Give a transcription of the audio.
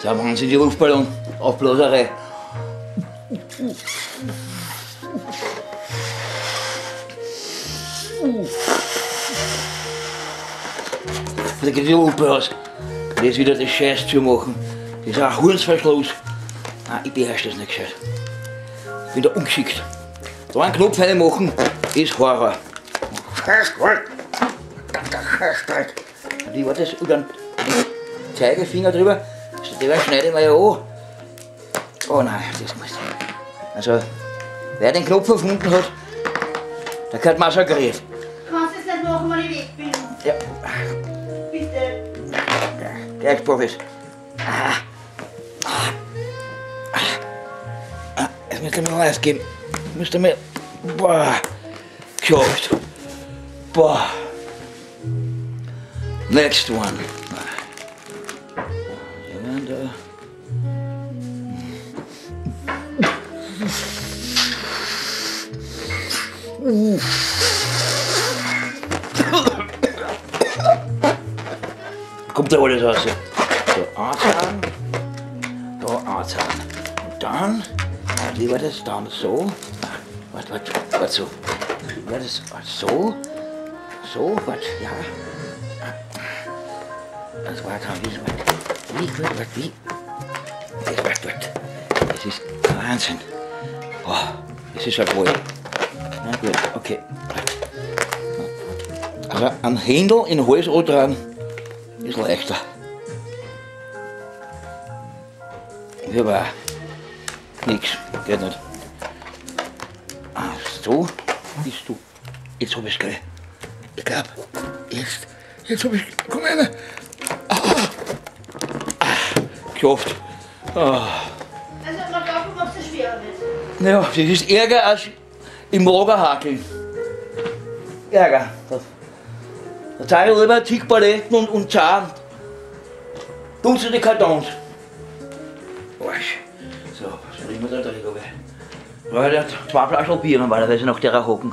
Das ist eine wahnsinnige Luftballon-Aufblaserei. Da geht die Lupe aus. Das ist wieder das Scheiß zu machen. Das ist ein Hunsverschluss. Nein, ich beherrsche das nicht gescheit. Ich bin da ungeschickt. Da einen Knopf reinmachen ist Horror. Wie war das? Und dann Zeigefinger drüber. Den schneide ich mir ja an. Oh nein, das muss nicht. Also, wer den Knopf erfunden hat, der gehört massakriert. Kannst du es nicht machen, wenn ich weg bin? Ja. Bitte. Ja, gleich, Profis. Jetzt müsst ihr mir alles geben. Müsst ihr mir. Boah. Geschafft. Boah. Next one. Ja, da. Kommt da alles raus. So, anzahlen. Da anzahlen. Und dann, wie war das? Dann so. Warte, so. Wie war das? So. So, warte, ja. Das war dann wie. Das ist Wahnsinn. Oh, das ist ja wohl. Na gut, okay. Also ein Händel in den Hals dran ist leichter. Hier war nix, geht nicht. So bist du. Jetzt hab ich's gleich. Ich glaub, jetzt hab ich. Komm her! Geschafft. Also, man glaubt, du machst es schwerer wird. Ja, das ist Ärger als im Mager hakeln. Ärger. Da zahle ich lieber zig Paletten und Zahn. Dutzende Kartons. Arsch. So, was soll ich mir da drüber? Ja, der hat 2 Flaschen Bier normalerweise nach der hocken.